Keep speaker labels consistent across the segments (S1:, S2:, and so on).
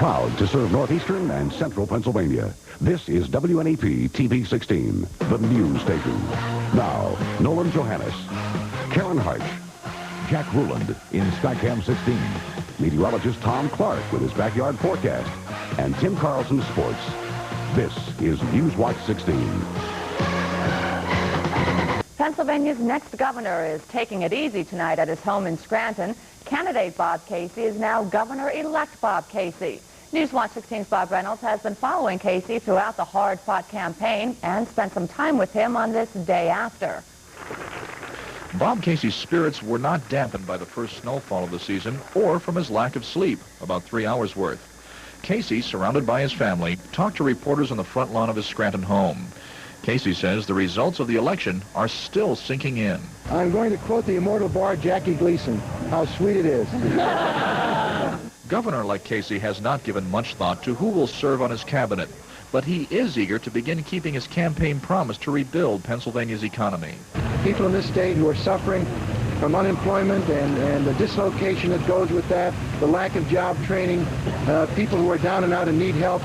S1: Proud to serve northeastern and central Pennsylvania. This is WNEP TV 16, the news station. Now, Nolan Johannes, Karen Harch, Jack Ruland in Skycam 16, meteorologist Tom Clark with his backyard forecast, and Tim Carlson Sports. This is Newswatch 16.
S2: Pennsylvania's next governor is taking it easy tonight at his home in Scranton. Candidate Bob Casey is now Governor-elect Bob Casey. Newswatch 16's Bob Reynolds has been following Casey throughout the hard-fought campaign and spent some time with him on this day after.
S3: Bob Casey's spirits were not dampened by the first snowfall of the season or from his lack of sleep, about 3 hours worth. Casey, surrounded by his family, talked to reporters on the front lawn of his Scranton home. Casey says the results of the election are still sinking in.
S4: I'm going to quote the immortal bard Jackie Gleason. How sweet it is.
S3: Governor-elect Casey has not given much thought to who will serve on his cabinet, but he is eager to begin keeping his campaign promise to rebuild Pennsylvania's economy.
S4: People in this state who are suffering from unemployment and the dislocation that goes with that, the lack of job training, people who are down and out and need help.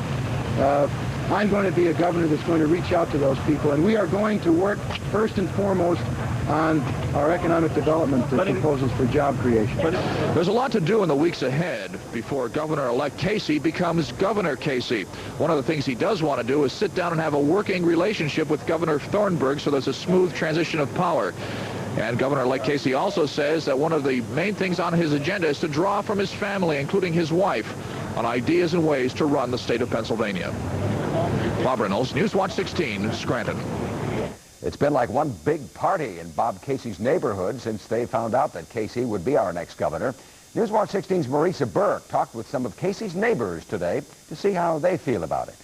S4: I'm going to be a governor that's going to reach out to those people, and we are going to work first and foremost on our economic development proposals for job creation.
S3: But there's a lot to do in the weeks ahead before Governor-elect Casey becomes Governor Casey. One of the things he does want to do is sit down and have a working relationship with Governor Thornburg so there's a smooth transition of power. And Governor-elect Casey also says that one of the main things on his agenda is to draw from his family, including his wife, on ideas and ways to run the state of Pennsylvania. Bob Reynolds, Newswatch 16, Scranton.
S5: It's been like one big party in Bob Casey's neighborhood since they found out that Casey would be our next governor. Newswatch 16's Marisa Burke talked with some of Casey's neighbors today to see how they feel about it.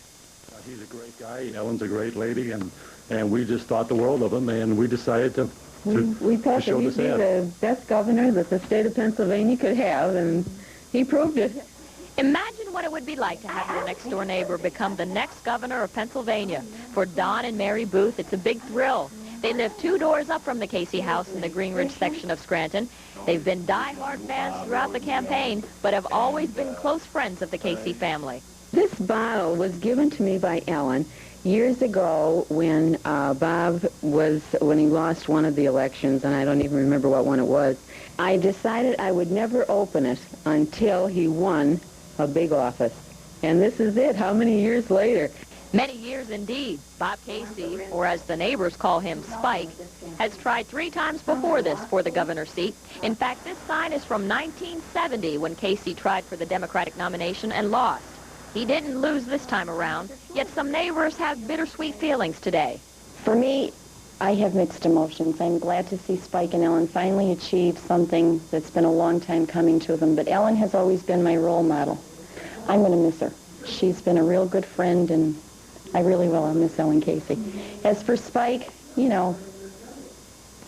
S6: He's a great guy. Ellen's a great lady, and we just thought the world of him, and we decided to
S7: we thought that he'd be the best governor that the state of Pennsylvania could have, and he proved it.
S2: Imagine what it would be like to have your next-door neighbor become the next governor of Pennsylvania. For Don and Mary Booth, it's a big thrill. They live 2 doors up from the Casey house in the Green Ridge section of Scranton. They've been die-hard fans throughout the campaign, but have always been close friends of the Casey family.
S7: This bottle was given to me by Ellen years ago when when he lost one of the elections, and I don't even remember what one it was. I decided I would never open it until he won a big office. And this is it. How many years later?
S2: Many years indeed. Bob Casey, or as the neighbors call him, Spike, has tried 3 times before this for the governor's seat. In fact, this sign is from 1970 when Casey tried for the Democratic nomination and lost. He didn't lose this time around, yet some neighbors have bittersweet feelings today.
S8: For me, I have mixed emotions. I'm glad to see Spike and Ellen finally achieve something that's been a long time coming to them, but Ellen has always been my role model. I'm going to miss her. She's been a real good friend, and I really will. I'll miss Ellen Casey. As for Spike, you know,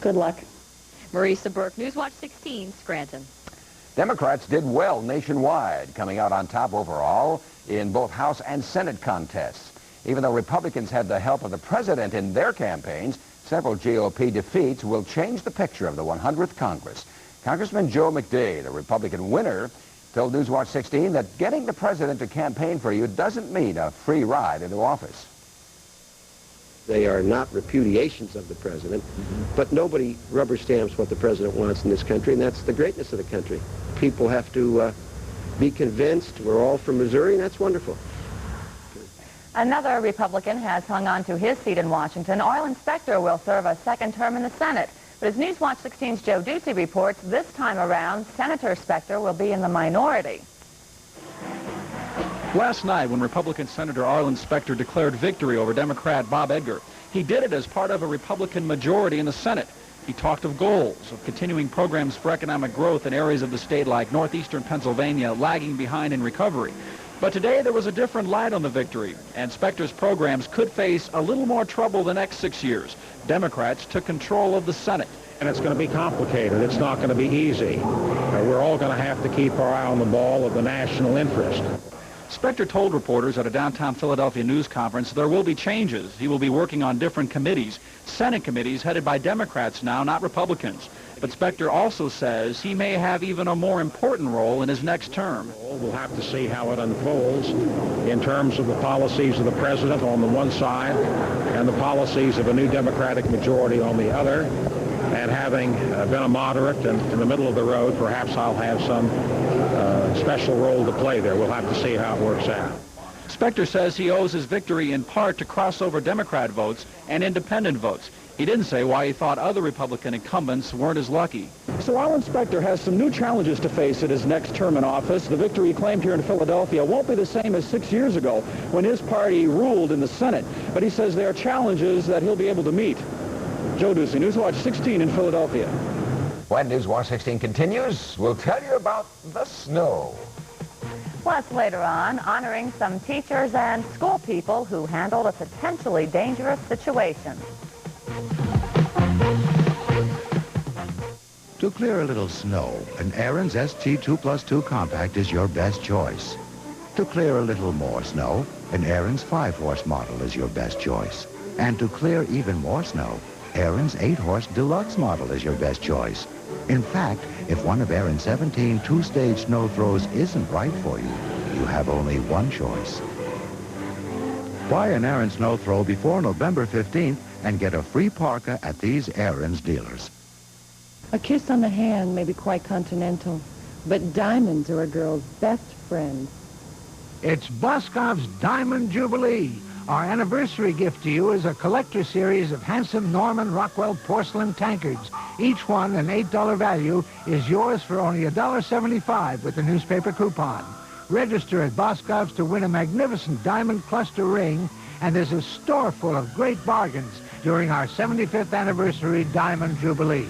S8: good luck.
S2: Marisa Burke, Newswatch 16, Scranton.
S5: Democrats did well nationwide, coming out on top overall in both House and Senate contests. Even though Republicans had the help of the president in their campaigns, several GOP defeats will change the picture of the 100th Congress. Congressman Joe McDade, the Republican winner, told Newswatch 16 that getting the president to campaign for you doesn't mean a free ride into office.
S9: They are not repudiations of the president, but nobody rubber stamps what the president wants in this country, and that's the greatness of the country. People have to be convinced. We're all from Missouri, and that's wonderful.
S2: Another Republican has hung on to his seat in Washington. Orlin Spector will serve a 2nd term in the Senate. But as Newswatch 16's Joe Ducey reports, this time around, Senator Spector will be in the minority.
S10: Last night, when Republican Senator Orlin Spector declared victory over Democrat Bob Edgar, he did it as part of a Republican majority in the Senate. He talked of goals, of continuing programs for economic growth in areas of the state like northeastern Pennsylvania lagging behind in recovery. But today there was a different light on the victory, and Spector's programs could face a little more trouble the next 6 years. Democrats took control of the Senate.
S11: And it's going to be complicated. It's not going to be easy. We're all going to have to keep our eye on the ball of the national interest.
S10: Spector told reporters at a downtown Philadelphia news conference there will be changes. He will be working on different committees, Senate committees headed by Democrats now, not Republicans. But Spector also says he may have even a more important role in his next term.
S11: We'll have to see how it unfolds in terms of the policies of the president on the one side and the policies of a new Democratic majority on the other. And having been a moderate and in the middle of the road, perhaps I'll have some special role to play there. We'll have to see how it works out.
S10: Spector says he owes his victory in part to crossover Democrat votes and independent votes. He didn't say why he thought other Republican incumbents weren't as lucky. So Alan Spector has some new challenges to face at his next term in office. The victory he claimed here in Philadelphia won't be the same as 6 years ago when his party ruled in the Senate. But he says there are challenges that he'll be able to meet. Joe Ducey, Newswatch 16 in Philadelphia.
S5: When Newswatch 16 continues, we'll tell you about the snow.
S2: Plus, later on, honoring some teachers and school people who handled a potentially dangerous situation.
S12: To clear a little snow, an Aaron's ST2+2 Compact is your best choice. To clear a little more snow, an Aaron's 5-horse model is your best choice. And to clear even more snow, Aaron's 8-horse Deluxe model is your best choice. In fact, if one of Aaron's 17 two-stage snow throws isn't right for you, you have only one choice. Buy an Aaron snow throw before November 15th and get a free parka at these Aaron's dealers.
S8: A kiss on the hand may be quite continental, but diamonds are a girl's best friend.
S13: It's Boscov's Diamond Jubilee. Our anniversary gift to you is a collector series of handsome Norman Rockwell porcelain tankards. Each one, an $8 value, is yours for only $1.75 with a newspaper coupon. Register at Boscov's to win a magnificent diamond cluster ring, and there's a store full of great bargains during our 75th anniversary Diamond Jubilee.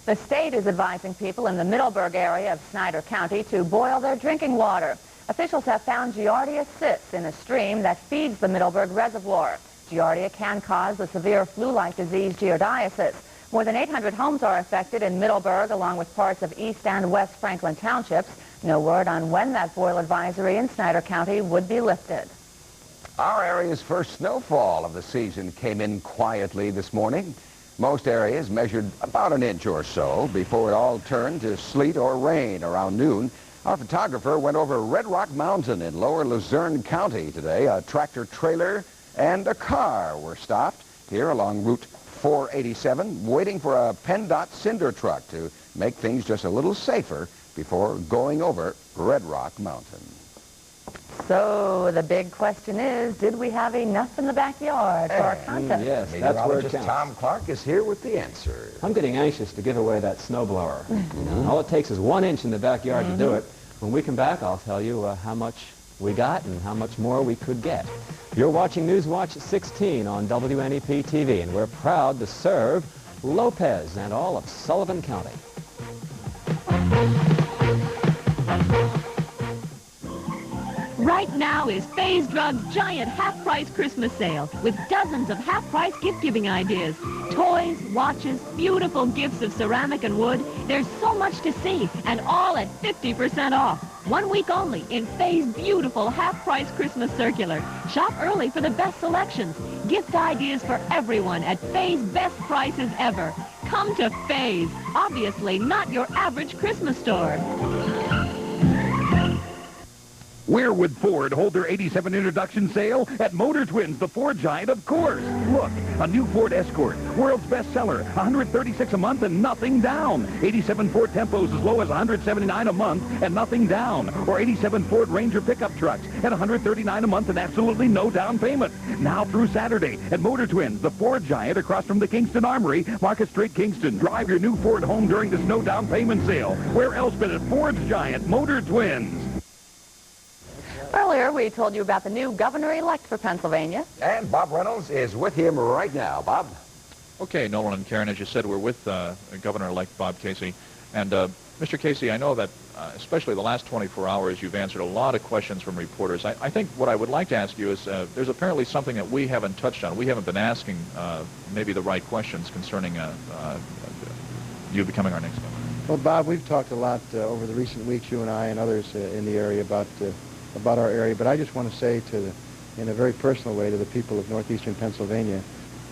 S2: The state is advising people in the Middleburg area of Snyder County to boil their drinking water. Officials have found Giardia cysts in a stream that feeds the Middleburg Reservoir. Giardia can cause the severe flu-like disease giardiasis. More than 800 homes are affected in Middleburg, along with parts of East and West Franklin townships. No word on when that boil advisory in Snyder County would be lifted.
S5: Our area's first snowfall of the season came in quietly this morning. Most areas measured about an inch or so before it all turned to sleet or rain around noon. Our photographer went over Red Rock Mountain in lower Luzerne County today. A tractor trailer and a car were stopped here along Route 487, waiting for a PennDOT cinder truck to make things just a little safer before going over Red Rock Mountain.
S2: So the big question is, did we have enough in the backyard for our contest?
S14: Yes, that's where it
S5: Meteorologist
S14: counts.
S5: Tom Clark is here with the answer.
S14: I'm getting anxious to give away that snowblower. You know, all it takes is 1 inch in the backyard to do it. When we come back, I'll tell you how much we got and how much more we could get. You're watching Newswatch 16 on WNEP TV, and we're proud to serve Lopez and all of Sullivan County.
S2: Right now is Faye's Drugs' giant half-price Christmas sale with dozens of half-price gift-giving ideas. Toys, watches, beautiful gifts of ceramic and wood. There's so much to see, and all at 50% off. 1 week only in Faye's beautiful half-price Christmas circular. Shop early for the best selections. Gift ideas for everyone at Faye's best prices ever. Come to Faye's, obviously not your average Christmas store.
S1: Where would Ford hold their 87 introduction sale? At Motor Twins, the Ford giant, of course. Look, a new Ford Escort, world's bestseller, $136 a month and nothing down. 87 Ford Tempos as low as $179 a month and nothing down. Or 87 Ford Ranger pickup trucks at $139 a month and absolutely no down payment. Now through Saturday at Motor Twins, the Ford giant across from the Kingston Armory, Market Street, Kingston. Drive your new Ford home during this no down payment sale. Where else but at Ford's giant, Motor Twins?
S2: Earlier, we told you about the new governor-elect for Pennsylvania.
S5: And Bob Reynolds is with him right now. Bob?
S3: Okay, Nolan and Karen, as you said, we're with Governor-elect Bob Casey. And Mr. Casey, I know that especially the last 24 hours, you've answered a lot of questions from reporters. I think what I would like to ask you is there's apparently something that we haven't touched on. We haven't been asking maybe the right questions concerning you becoming our next governor.
S4: Well, Bob, we've talked a lot over the recent weeks, you and I and others in the area about our area, but I just want to say in a very personal way to the people of northeastern Pennsylvania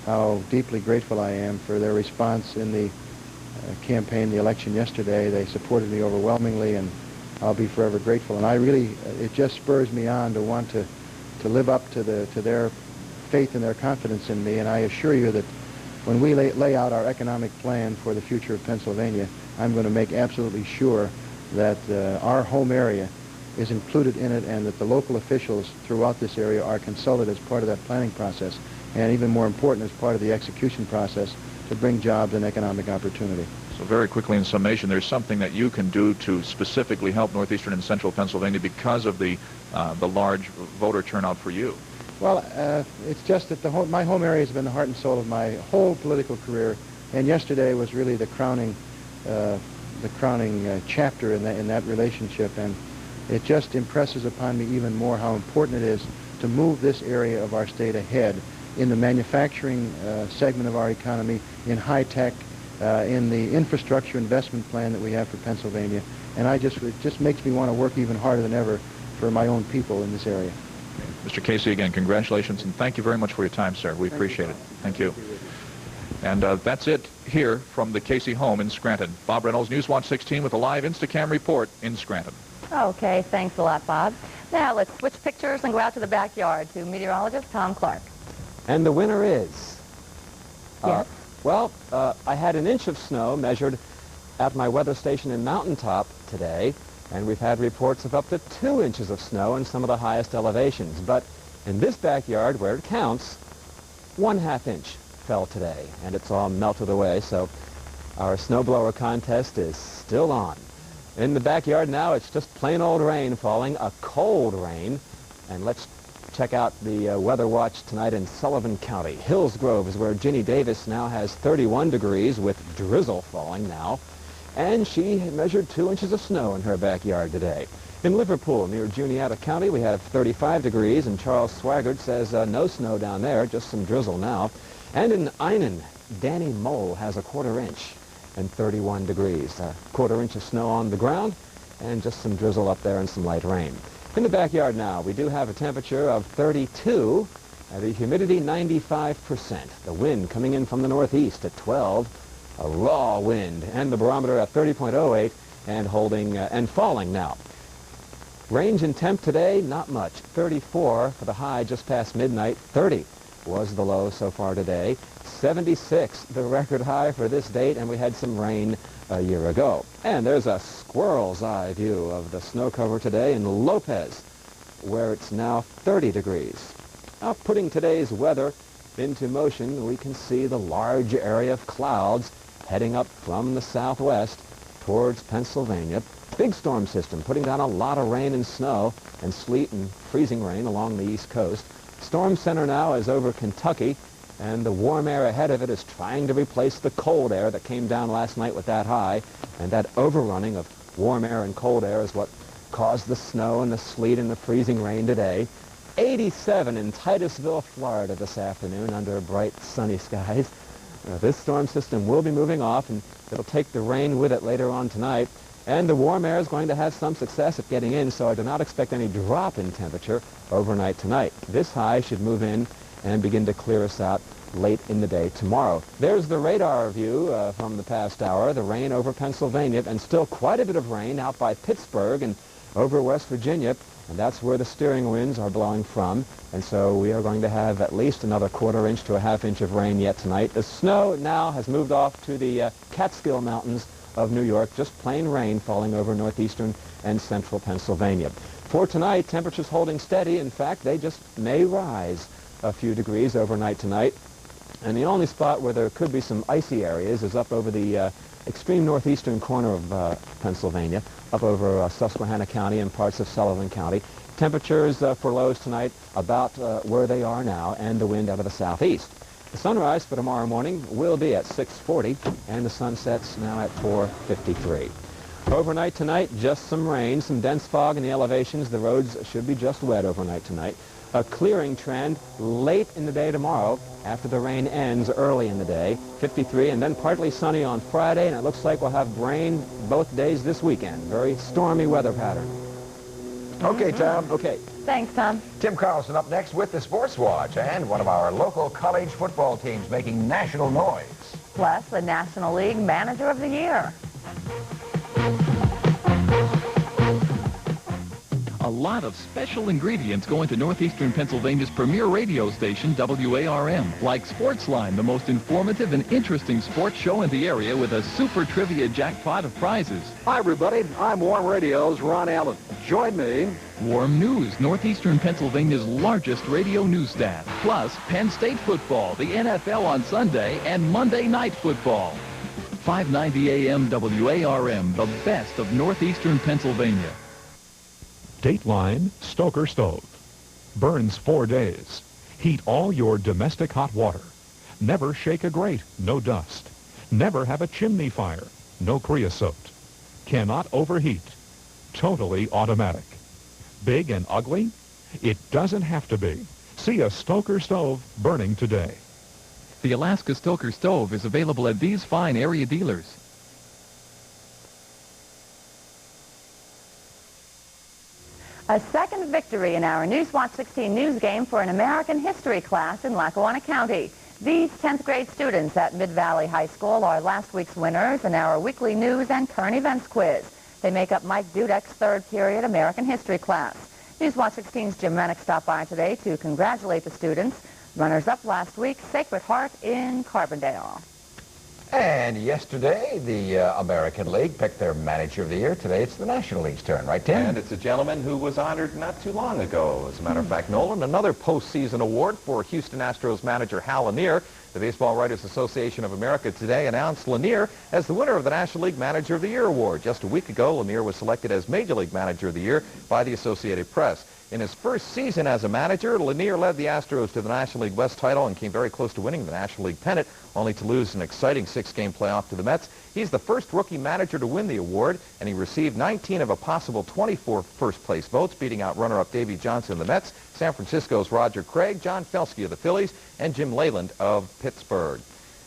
S4: how deeply grateful I am for their response in the campaign the election yesterday. They supported me overwhelmingly, and I'll be forever grateful. And I really, it just spurs me on to want to live up to their faith and their confidence in me. And I assure you that when we lay out our economic plan for the future of Pennsylvania, I'm going to make absolutely sure that our home area is included in it, and that the local officials throughout this area are consulted as part of that planning process, and even more important, as part of the execution process to bring jobs and economic opportunity.
S3: So very quickly, in summation, there's something that you can do to specifically help northeastern and central Pennsylvania because of the large voter turnout for you.
S4: Well, it's just that my home area has been the heart and soul of my whole political career, and yesterday was really the crowning chapter in that relationship, and it just impresses upon me even more how important it is to move this area of our state ahead in the manufacturing segment of our economy, in high-tech, in the infrastructure investment plan that we have for Pennsylvania, and it just makes me want to work even harder than ever for my own people in this area.
S3: Mr. Casey, again, congratulations, and thank you very much for your time, sir. We appreciate it. Thank you. And that's it here from the Casey home in Scranton. Bob Reynolds, Newswatch 16 with a live Instacam report in Scranton.
S2: Okay, thanks a lot, Bob. Now let's switch pictures and go out to the backyard to meteorologist Tom Clark.
S14: And the winner is?
S2: Yes.
S14: I had an inch of snow measured at my weather station in Mountaintop today, and we've had reports of up to 2 inches of snow in some of the highest elevations. But in this backyard, where it counts, 1/2 inch fell today, and it's all melted away, so our snowblower contest is still on. In the backyard now, it's just plain old rain falling, a cold rain, and let's check out the weather watch tonight in Sullivan County. Hillsgrove is where Ginny Davis now has 31 degrees with drizzle falling now, and she measured 2 inches of snow in her backyard today. In Liverpool, near Juniata County, we have 35 degrees, and Charles Swaggart says no snow down there, just some drizzle now. And in Einan, Danny Mole has a 1/4 inch and 31 degrees. A 1/4 inch of snow on the ground, and just some drizzle up there and some light rain. In the backyard now, we do have a temperature of 32, and the humidity 95%. The wind coming in from the northeast at 12, a raw wind, and the barometer at 30.08 and holding and falling now. Range in temp today, not much. 34 for the high just past midnight. 30 was the low so far today. 76 the record high for this date, and we had some rain a year ago. And there's a squirrel's eye view of the snow cover today in Lopez, where it's now 30 degrees. Now, putting today's weather into motion, we can see the large area of clouds heading up from the southwest towards Pennsylvania. Big storm system putting down a lot of rain and snow and sleet and freezing rain along the east coast. Storm center now is over Kentucky, and the warm air ahead of it is trying to replace the cold air that came down last night with that high, and that overrunning of warm air and cold air is what caused the snow and the sleet and the freezing rain today. 87 in Titusville, Florida this afternoon under bright sunny skies. This storm system will be moving off, and it'll take the rain with it later on tonight. And the warm air is going to have some success at getting in, so I do not expect any drop in temperature overnight tonight. This high should move in and begin to clear us out late in the day tomorrow. There's the radar view from the past hour, the rain over Pennsylvania, and still quite a bit of rain out by Pittsburgh and over West Virginia, and that's where the steering winds are blowing from. And so we are going to have at least another 1/4 inch to a 1/2 inch of rain yet tonight. The snow now has moved off to the Catskill Mountains of New York, just plain rain falling over northeastern and central Pennsylvania. For tonight, temperatures holding steady. In fact, they just may rise a few degrees overnight tonight. And the only spot where there could be some icy areas is up over the extreme northeastern corner of Pennsylvania, up over Susquehanna County and parts of Sullivan County. Temperatures for lows tonight about where they are now, and the wind out of the southeast. The sunrise for tomorrow morning will be at 6:40, and the sun sets now at 4:53. Overnight tonight, just some rain, some dense fog in the elevations. The roads should be just wet overnight tonight. A clearing trend late in the day tomorrow after the rain ends early in the day, 53, and then partly sunny on Friday, and it looks like we'll have rain both days this weekend. Very stormy weather pattern.
S5: Okay, Tom.
S14: Okay.
S2: Thanks, Tom.
S5: Tim Carlson up next with the Sports Watch, and one of our local college football teams making national noise.
S15: plus the National League Manager of the Year.
S16: A lot of special ingredients go into northeastern Pennsylvania's premier radio station, WARM, like Sportsline, the most informative and interesting sports show in the area with a super trivia jackpot of prizes.
S3: Hi, everybody. I'm Warm Radio's Ron Allen. Join me.
S16: Warm News, northeastern Pennsylvania's largest radio news staff, plus Penn State football, the NFL on Sunday, and Monday night football. 590 AM WARM, the best of northeastern Pennsylvania.
S17: Dateline Stoker Stove. Burns 4 days. Heat all your domestic hot water. Never shake a grate, no dust. Never have a chimney fire, no creosote. Cannot overheat. Totally automatic. Big and ugly? It doesn't have to be. See a Stoker Stove burning today.
S16: The Alaska Stoker Stove is available at these fine area dealers.
S15: A second victory in our Newswatch 16 news game for an American history class in Lackawanna County. These 10th grade students at Mid-Valley High School are last week's winners in our weekly news and current events quiz. They make up Mike Dudek's third period American history class. Newswatch 16's Jim Rennick stopped by today to congratulate the students. Runners-up last week, Sacred Heart in Carbondale.
S5: And yesterday, the American League picked their manager of the year. Today, it's the National League's turn, right, Tim?
S18: And it's a gentleman who was honored not too long ago. As a matter of fact, Nolan, another postseason award for Houston Astros manager Hal Lanier. The Baseball Writers Association of America today announced Lanier as the winner of the National League Manager of the Year award. Just a week ago, Lanier was selected as Major League Manager of the Year by the Associated Press. In his first season as a manager, Lanier led the Astros to the National League West title and came very close to winning the National League pennant, only to lose an exciting 6-game playoff to the Mets. He's the first rookie manager to win the award, and he received 19 of a possible 24 first-place votes, beating out runner-up Davey Johnson of the Mets, San Francisco's Roger Craig, John Felski of the Phillies, and Jim Leyland of Pittsburgh.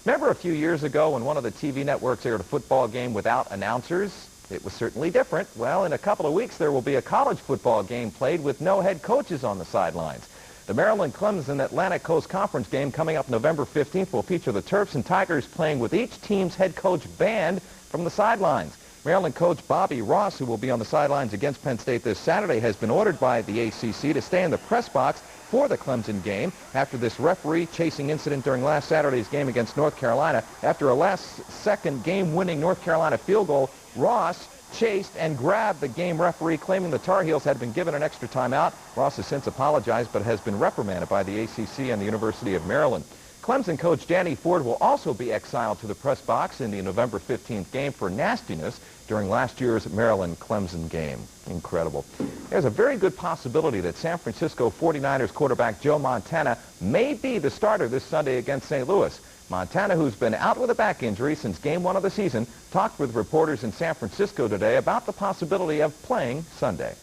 S18: Remember a few years ago when one of the TV networks aired a football game without announcers? It was certainly different. Well, in a couple of weeks, there will be a college football game played with no head coaches on the sidelines. The Maryland-Clemson Atlantic Coast Conference game coming up November 15th will feature the Terps and Tigers playing with each team's head coach banned from the sidelines. Maryland coach Bobby Ross, who will be on the sidelines against Penn State this Saturday, has been ordered by the ACC to stay in the press box for the Clemson game after this referee chasing incident during last Saturday's game against North Carolina. After a last-second game-winning North Carolina field goal, Ross chased and grabbed the game referee, claiming the Tar Heels had been given an extra timeout. Ross has since apologized, but has been reprimanded by the ACC and the University of Maryland. Clemson coach Danny Ford will also be exiled to the press box in the November 15th game for nastiness during last year's Maryland-Clemson game. Incredible. There's a very good possibility that San Francisco 49ers quarterback Joe Montana may be the starter this Sunday against St. Louis. Montana, who's been out with a back injury since Game 1 of the season, talked with reporters in San Francisco today about the possibility of playing Sunday.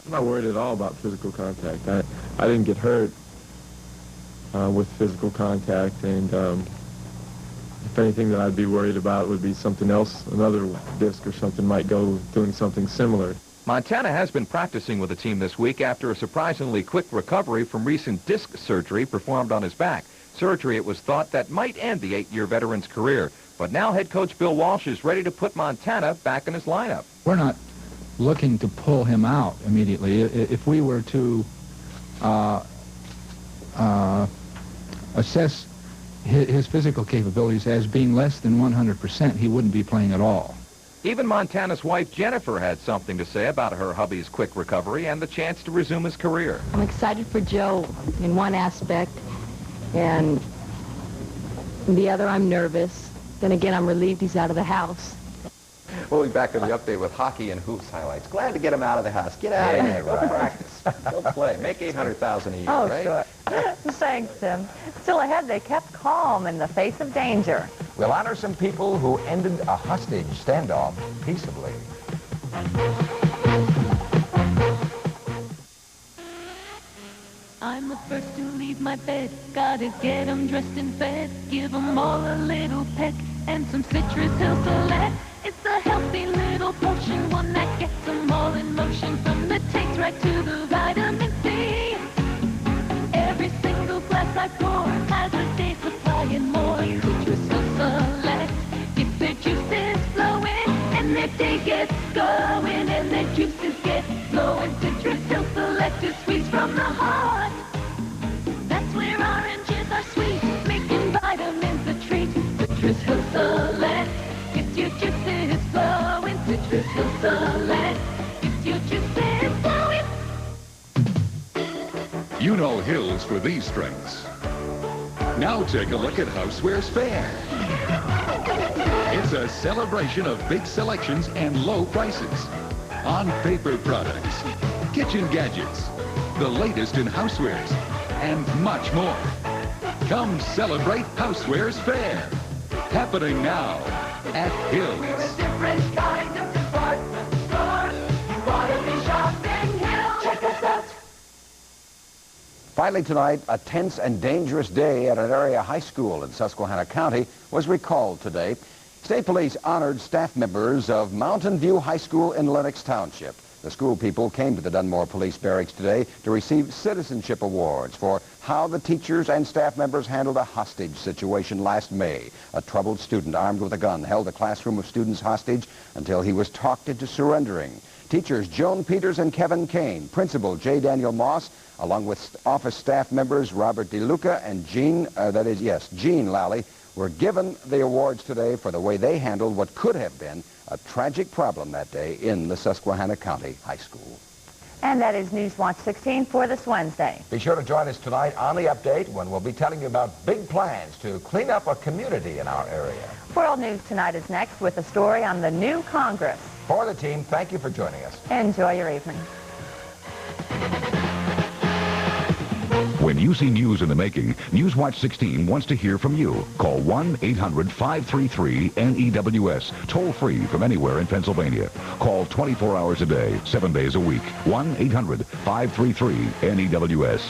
S19: I'm not worried at all about physical contact. I didn't get hurt with physical contact, and if anything that I'd be worried about would be something else, another disc or something might go doing something similar.
S3: Montana has been practicing with the team this week after a surprisingly quick recovery from recent disc surgery performed on his back. Surgery, it was thought, that might end the 8-year veteran's career. But now head coach Bill Walsh is ready to put Montana back in his lineup.
S20: We're not looking to pull him out immediately. If we were to assess his physical capabilities as being less than 100%, he wouldn't be playing at all.
S3: Even Montana's wife Jennifer had something to say about her hubby's quick recovery and the chance to resume his career.
S2: I'm excited for Joe in one aspect, and the other I'm nervous. Then again, I'm relieved he's out of the house.
S18: We'll be back with the update with hockey and hoops highlights. Glad to get him out of the house. Get out of here. Go practice. Go play. Make $800,000 a year, right?
S15: Sure. Thanks, Tim. Still ahead, they kept calm in the face of danger.
S5: We'll honor some people who ended a hostage standoff peaceably.
S21: I'm the first to leave my bed. Gotta get 'em dressed and fed. Give 'em all a little peck and some citrus hill select. It's a healthy little potion, one that gets 'em all in motion. From the taste right to the vitamin C. Every single glass I pour has a day's supply and more. Citrus hill select. sweets from the heart. That's where oranges are sweet, making vitamins a treat. Citrus Hill Select gets your juices flowing. Citrus Hill Select gets your juices flowing.
S6: You know Hills for these strengths. Now take a look at Housewares Fair. It's a celebration of big selections and low prices on paper products, kitchen gadgets, the latest in housewares, and much more. Come celebrate Housewares Fair. Happening now at Hills.
S21: We're a different kind of department store. You want to be shopping Hills? Check us out.
S5: Finally tonight, a tense and dangerous day at an area high school in Susquehanna County was recalled today. State Police honored staff members of Mountain View High School in Lenox Township. The school people came to the Dunmore Police Barracks today to receive citizenship awards for how the teachers and staff members handled a hostage situation last May. A troubled student armed with a gun held a classroom of students hostage until he was talked into surrendering. Teachers Joan Peters and Kevin Kane, Principal J. Daniel Moss, along with office staff members Robert DeLuca and Jean Lally, were given the awards today for the way they handled what could have been a tragic problem that day in the Susquehanna County High School.
S15: And that is Newswatch 16 for this Wednesday.
S5: Be sure to join us tonight on The Update when we'll be telling you about big plans to clean up a community in our area.
S15: World News Tonight is next with a story on the new Congress.
S5: For the team, thank you for joining us.
S15: Enjoy your evening.
S1: When you see news in the making, Newswatch 16 wants to hear from you. Call 1-800-533-NEWS, toll free from anywhere in Pennsylvania. Call 24 hours a day, 7 days a week. 1-800-533-NEWS.